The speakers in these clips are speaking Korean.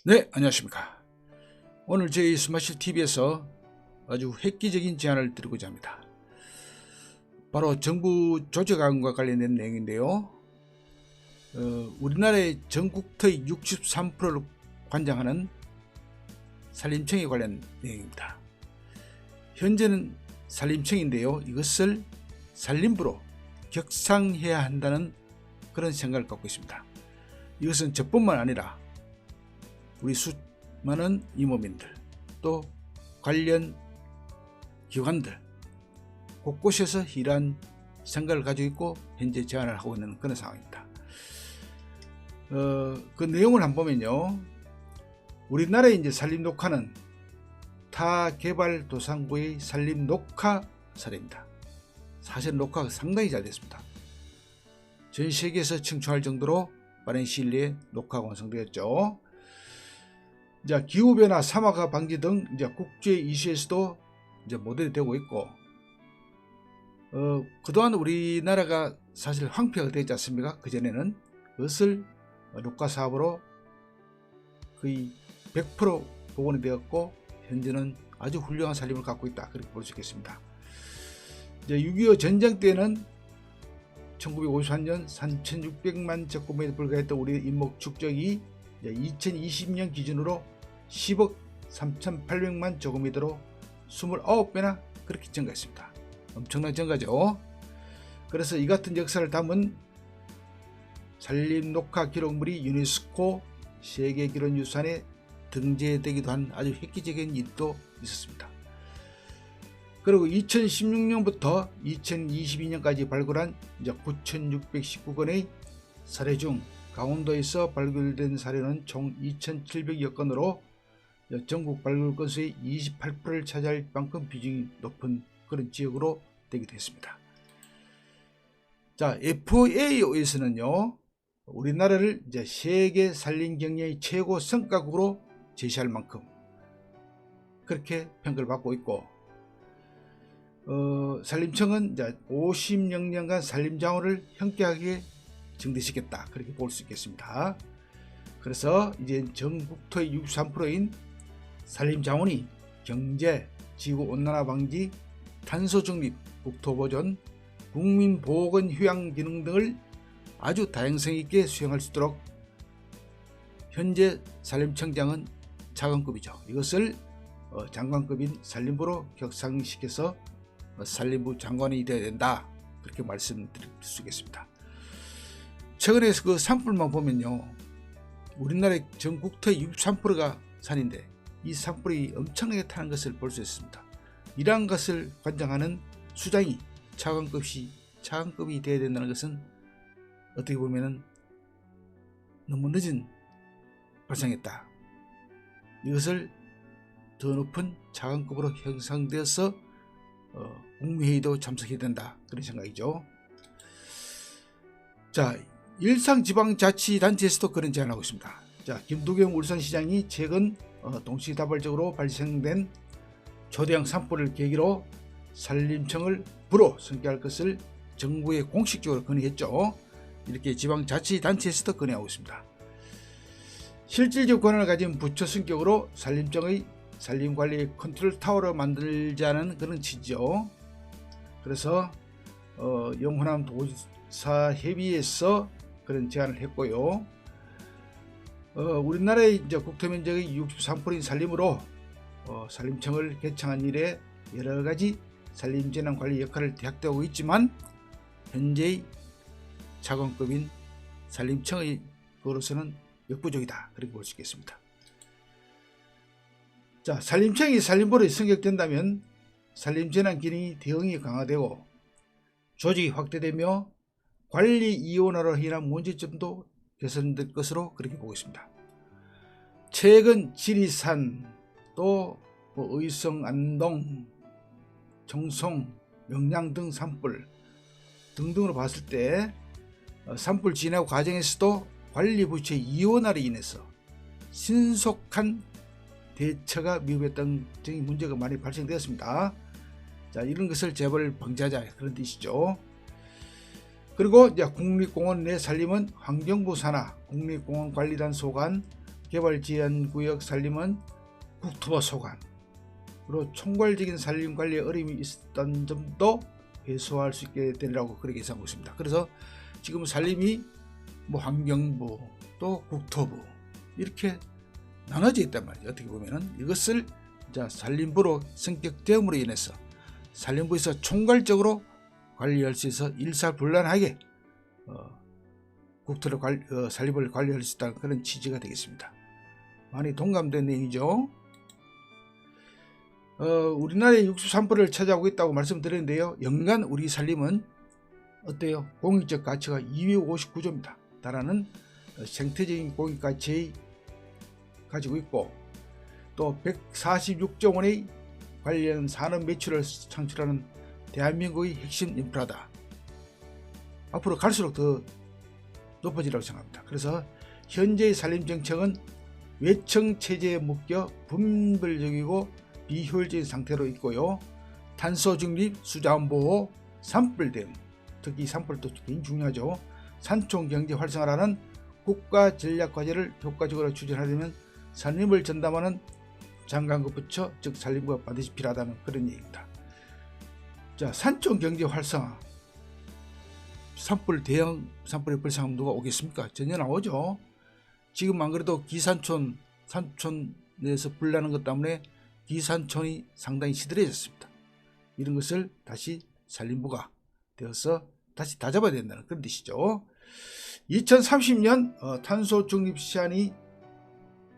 네, 안녕하십니까. 오늘 저희 스마실 TV에서 아주 획기적인 제안을 드리고자 합니다. 바로 정부 조직안과 관련된 내용인데요. 우리나라의 전국토의 63%를 관장하는 산림청에 관련 내용입니다. 현재는 산림청인데요. 이것을 산림부로 격상해야 한다는 그런 생각을 갖고 있습니다. 이것은 저뿐만 아니라 우리 수많은 임원민들 또 관련 기관들 곳곳에서 이러한 생각을 가지고 있고 현재 제안을 하고 있는 그런 상황입니다. 그 내용을 한번 보면요. 우리나라의 이제 산림녹화는 타 개발도상국의 산림녹화 사례입니다. 사실 녹화가 상당히 잘 됐습니다. 전 세계에서 청취할 정도로 빠른 시일 내에 녹화가 완성되었죠. 기후변화, 사막화 방지 등 이제 국제 이슈에서도 이제 모델이 되고 있고, 그동안 우리나라가 사실 황폐가 되지 않습니까? 그전에는 그것을 녹화 사업으로 거의 100% 복원이 되었고, 현재는 아주 훌륭한 산림을 갖고 있다. 그렇게 볼 수 있겠습니다. 6.25 전쟁 때는 1953년 3,600만 제곱미터 불과했던 우리 인목 축적이 2020년 기준으로 10억 3,800만 제곱미터로 29배나 그렇게 증가했습니다. 엄청난 증가죠. 그래서 이 같은 역사를 담은 산림녹화 기록물이 유네스코 세계기록유산에 등재되기도 한 아주 획기적인 일도 있었습니다. 그리고 2016년부터 2022년까지 발굴한 9,619건의 사례 중 강원도에서 발굴된 사례는 총 2,700여 건으로 전국 발굴 건수의 28%를 차지할 만큼 비중이 높은 그런 지역으로 되기도 했습니다. FAO에서는요, 우리나라를 세계 산림 경영의 최고 성과국으로 제시할 만큼 그렇게 평가를 받고 있고, 산림청은 50년간 산림자원을 현격하게 증대시켰다. 그렇게 볼 수 있겠습니다. 그래서 이제 전국토의 63%인 산림자원이 경제, 지구온난화 방지, 탄소중립, 국토보존, 국민보건 휴양 기능 등을 아주 다양성 있게 수행할 수 있도록 현재 산림청장은 차관급이죠. 이것을 장관급인 산림부로 격상시켜서 산림부 장관이 되어야 된다. 그렇게 말씀드릴 수 있겠습니다. 최근에 그 산불만 보면요, 우리나라의 전국토의 63%가 산인데 이 산불이 엄청나게 타는 것을 볼 수 있습니다. 이러한 것을 관장하는 수장이 차관급이 되어야 된다는 것은 어떻게 보면 너무 늦은 발상이었다. 이것을 더 높은 차관급으로 형성되어서 국무회의도 참석해야 된다. 그런 생각이죠. 일상지방자치단체에서도 그런 제안을 하고 있습니다. 김두경 울산시장이 최근 동시다발적으로 발생된 초대형 산불을 계기로 산림청을 부로 승계할 것을 정부에 공식적으로 건의했죠. 이렇게 지방자치단체에서도 건의하고 있습니다. 실질적 권한을 가진 부처 성격으로 산림청의 산림관리 컨트롤 타워를 만들자는 그런 취지죠. 그래서 영호남 도사 협의회에서 그런 제안을 했고요. 우리나라의 국토면적의 63%인 산림으로 산림청을 개창한 이래 여러가지 산림재난관리 역할을 대학되고 있지만 현재의 차관급인 산림청의 그로서는 역부족이다. 그렇게 볼 수 있겠습니다. 산림청이 산림부로 승격된다면 산림재난 기능이 대응이 강화되고 조직이 확대되며 관리 이원화로 인한 문제점도 개선될 것으로 그렇게 보고 있습니다. 최근 지리산 또 의성, 안동, 청송, 명량 등 산불 등등으로 봤을 때 산불 진화 과정에서도 관리부처의 이원화로 인해서 신속한 대처가 미흡했던 등의 문제가 많이 발생되었습니다. 이런 것을 재발 방지하자 그런 뜻이죠. 그리고 국립공원 내 산림은 환경부 산하, 국립공원관리단 소관, 개발제한구역 산림은 국토부 소관으로 총괄적인 산림관리에 어려움이 있었던 점도 해소할 수 있게 되리라고 그렇게 예상하고 있습니다. 그래서 지금 산림이 환경부 또 국토부 이렇게 나눠져 있단 말이죠. 어떻게 보면은 이것을 산림부로 성격되음으로 인해서 산림부에서 총괄적으로 관리할 수 있어 일사불란하게 국토를 산림을 관리할 수 있다는 그런 취지가 되겠습니다. 많이 동감된 내용이죠. 우리나라의 63%를 차지하고 있다고 말씀드렸는데요. 연간 우리 산림은 어때요? 공익적 가치가 259조입니다. 달하는 생태적인 공익가치 가지고 있고 또 146조 원의 관련 산업 매출을 창출하는 대한민국의 핵심 인프라다. 앞으로 갈수록 더 높아지라고 생각합니다. 그래서 현재의 산림정책은 외청체제에 묶여 분별적이고 비효율적인 상태로 있고요. 탄소중립, 수자원보호, 산불 대응, 특히 산불도 굉장히 중요하죠. 산촌경제 활성화라는 국가전략과제를 효과적으로 추진하려면 산림을 전담하는 장관급 부처, 즉 산림부가 반드시 필요하다는 그런 얘기입니다. 자, 산촌경제 활성화, 산불 대응, 산불의 발생하면 누가 오겠습니까? 전혀 나오죠. 지금 안 그래도 기산촌, 산촌에서 불 나는 것 때문에 기산촌이 상당히 시들해졌습니다. 이런 것을 다시 산림부가 되어서 다시 다잡아야 된다는 그런 뜻이죠. 2030년 탄소 중립 시한이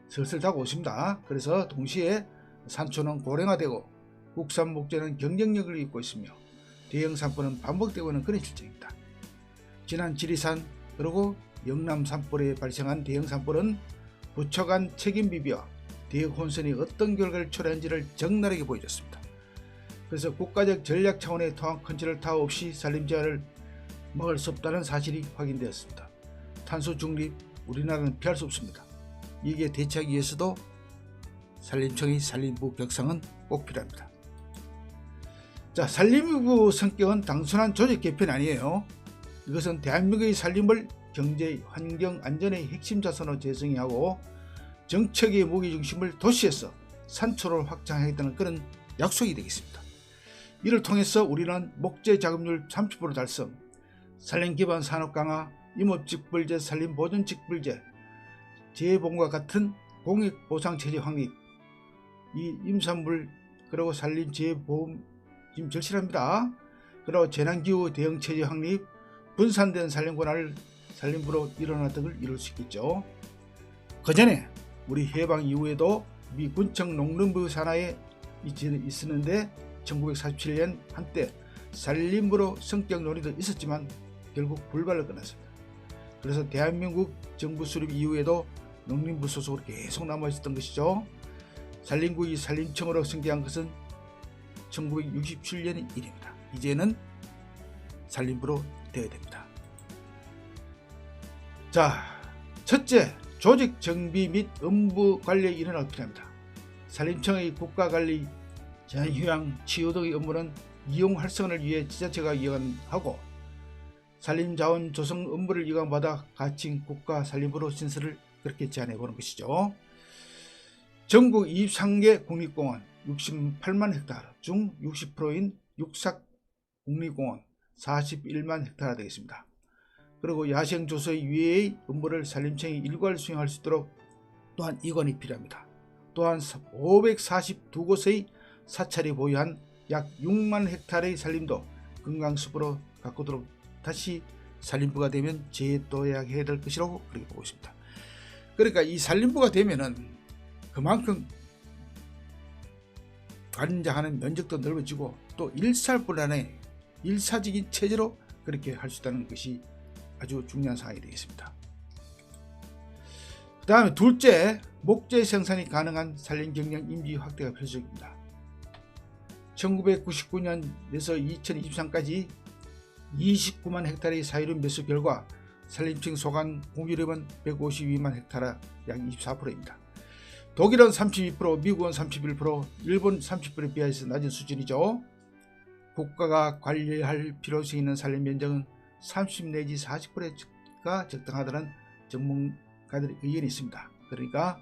슬슬 다가오십니다. 그래서 동시에 산촌은 고령화되고 국산 목재는 경쟁력을 잃고 있으며 대형 산불은 반복되고 있는 그런 실정입니다. 지난 지리산 그리고 영남 산불에 발생한 대형 산불은 부처 간 책임 비비와 대역 혼선이 어떤 결과를 초래한지를 적나라하게 보여줬습니다. 그래서 국가적 전략 차원의 토양 컨트롤 타워 없이 산림 재해를 막을 수 없다는 사실이 확인되었습니다. 탄소 중립 우리나라는 피할 수 없습니다. 이게 대처하기 위해서도 산림청의 산림부 격상은 꼭 필요합니다. 자, 산림부 성격은 단순한 조직 개편이 아니에요. 이것은 대한민국의 산림을 경제, 환경, 안전의 핵심 자산으로 재정의하고 정책의 무게중심을 도시에서 산초를 확장하겠다는 그런 약속이 되겠습니다. 이를 통해서 우리는 목재 자급률 30% 달성, 산림 기반 산업 강화, 임업직불제, 산림보존직불제, 재해보험과 같은 공익보상체제 확립, 이 임산물 그리고 산림 재해보험 지금 절실합니다. 그리고 재난기후 대응체제 확립, 분산된 산림 권한을 산림부로 일어나 등을 이룰 수 있겠죠. 그 전에 우리 해방 이후에도 미 군청 농림부 산하에 있었는데 1947년 한때 산림부로 성격 논의도 있었지만 결국 불발로 끝났습니다. 그래서 대한민국 정부 수립 이후에도 농림부 소속으로 계속 남아 있었던 것이죠. 산림국이 산림청으로 승계한 것은 1967년 일입니다. 이제는 산림부로 되어야 됩니다. 자, 첫째, 조직 정비 및 업무 관리에 일어날 필요합니다. 산림청의 국가관리, 자연휴양, 치유 등의 업무는 이용 활성화를 위해 지자체가 이관하고 산림자원 조성 업무를 이관받아 가칭 국가산림부로 신설을 그렇게 제안해보는 것이죠. 전국 23개 국립공원 68만 헥타르 중 60%인 육삭국립공원 41만 헥타르 되겠습니다. 그리고 야생조소의 유해의 업무를 산림청이 일괄 수행할 수 있도록 또한 이관이 필요합니다. 또한 542곳의 사찰이 보유한 약 6만 헥타르의 산림도 건강숲으로 가꾸도록 다시 산림부가 되면 재도약해야 될 것이라고 그렇게 보고 있습니다. 그러니까 이 산림부가 되면은 그만큼 관장하는 면적도 넓어지고 또 일사불란의 일사적인 체제로 그렇게 할 수 있다는 것이 아주 중요한 사항이 되겠습니다. 그 다음에 둘째, 목재 생산이 가능한 산림 경영 임지 확대가 필수적입니다. 1999년에서 2023까지 29만 헥타르의 사유림 매수 결과 산림청 소관 공유량은 152만 헥타르 약 24%입니다. 독일은 32%, 미국은 31%, 일본 30%에 비해서 낮은 수준이죠. 국가가 관리할 필요성이 있는 산림 면적은 30 내지 40%가 적당하다는 전문가들의 의견이 있습니다. 그러니까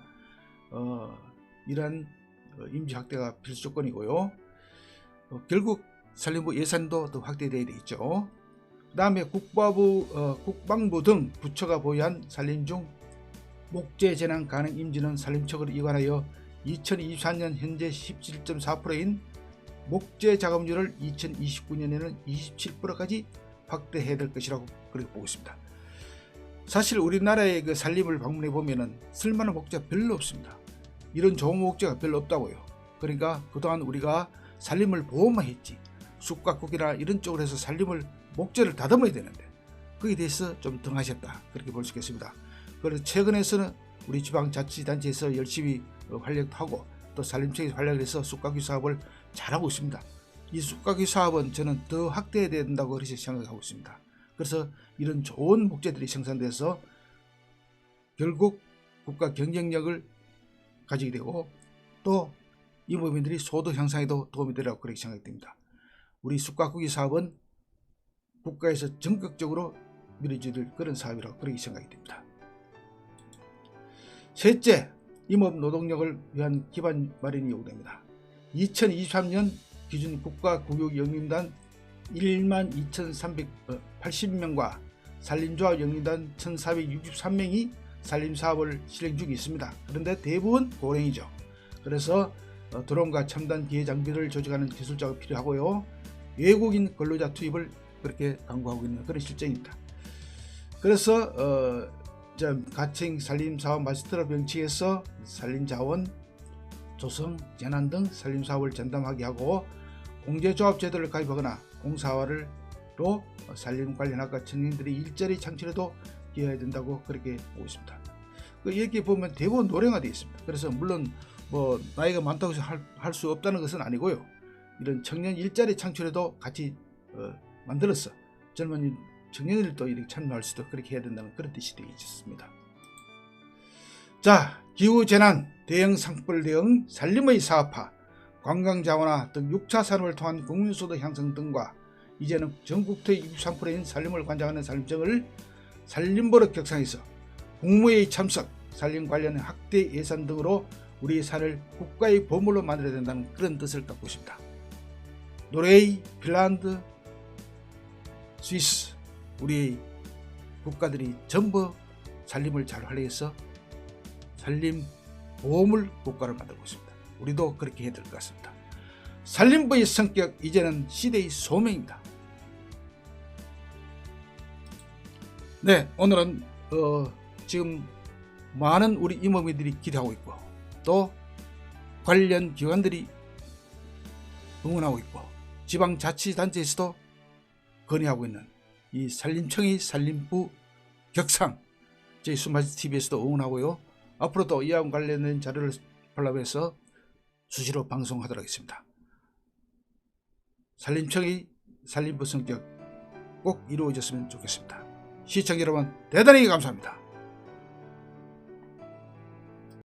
이러한 임시 확대가 필수 조건이고요. 결국 산림부 예산도 더 확대되어야 되겠죠. 그 다음에 국방부 등 부처가 보유한 산림 중 목재 재난 가능 임지는 산림청을 이관하여 2024년 현재 17.4%인 목재 작업률을 2029년에는 27%까지 확대해야 될 것이라고 그렇게 보고 있습니다. 사실 우리나라의 그 산림을 방문해 보면은 쓸만한 목재가 별로 없습니다. 이런 좋은 목재가 별로 없다고요. 그러니까 그동안 우리가 산림을 보호만 했지 숲가꾸기나 이런 쪽으로 해서 산림을 목재를 다듬어야 되는데 거기에 대해서 좀 등하셨다 그렇게 볼 수 있겠습니다. 그래서 최근에서는 우리 지방자치단체에서 열심히 활력도 하고 또 산림청이 활력을 해서 숲가꾸기 사업을 잘하고 있습니다. 이 숲가꾸기 사업은 저는 더 확대해야 된다고 그렇게 생각하고 있습니다. 그래서 이런 좋은 목재들이 생산돼서 결국 국가 경쟁력을 가지게 되고 또 임업인들이 소득 향상에도 도움이 되리라고 그렇게 생각이 됩니다. 우리 숲가꾸기 사업은 국가에서 전격적으로 밀어줄 그런 사업이라고 그렇게 생각이 됩니다. 셋째, 임업 노동력을 위한 기반 마련이 요구됩니다. 2023년 기준 국가구역 영림단 12,380명과 산림조합 영림단 1,463명이 산림사업을 실행 중에 있습니다. 그런데 대부분 고령이죠. 그래서 드론과 첨단 기계 장비를 조직하는 기술자가 필요하고요. 외국인 근로자 투입을 그렇게 강구하고 있는 그런 실정입니다. 그래서 가칭 산림사업 마스터를 병치해서 산림자원, 조성, 재난 등 산림사업을 전담하게 하고 공제조합 제도를 가입하거나 공사화로 산림 관련학과 청년들이 일자리 창출에도 기여해야 된다고 그렇게 보고 있습니다. 이렇게 보면 대부분 노령화되어 있습니다. 그래서 물론 뭐 나이가 많다고 해서 할 수 없다는 것은 아니고요. 이런 청년 일자리 창출에도 같이 만들어서 젊은 청년들도 이렇게 참여할 수도 그렇게 해야 된다는 그런 뜻이 되겠습니다. 자, 기후재난, 대형 산불 대응, 산림의 사업화, 관광자원화 등 6차 산업을 통한 국민소득 향상 등과 이제는 전국토의 63%인 산림을 관장하는 산림청을 산림버릇 격상해서 국무회의 참석, 산림 관련 확대 예산 등으로 우리의 산을 국가의 보물로 만들어야 된다는 그런 뜻을 갖고 있습니다. 노르웨이, 핀란드, 스위스 우리 국가들이 전부 산림을 잘 활용해서 산림 보물 국가를 만들고 있습니다. 우리도 그렇게 해야 될 것 같습니다. 산림부의 성격 이제는 시대의 소명입니다. 네, 오늘은 지금 많은 우리 임업인들이 기대하고 있고 또 관련 기관들이 응원하고 있고 지방자치단체에서도 건의하고 있는 이 산림청의 산림부 격상 저희 수마지TV에서도 응원하고요. 앞으로도 이와 관련된 자료를 발표해서 수시로 방송하도록 하겠습니다. 산림청의 산림부 성격 꼭 이루어졌으면 좋겠습니다. 시청자 여러분 대단히 감사합니다.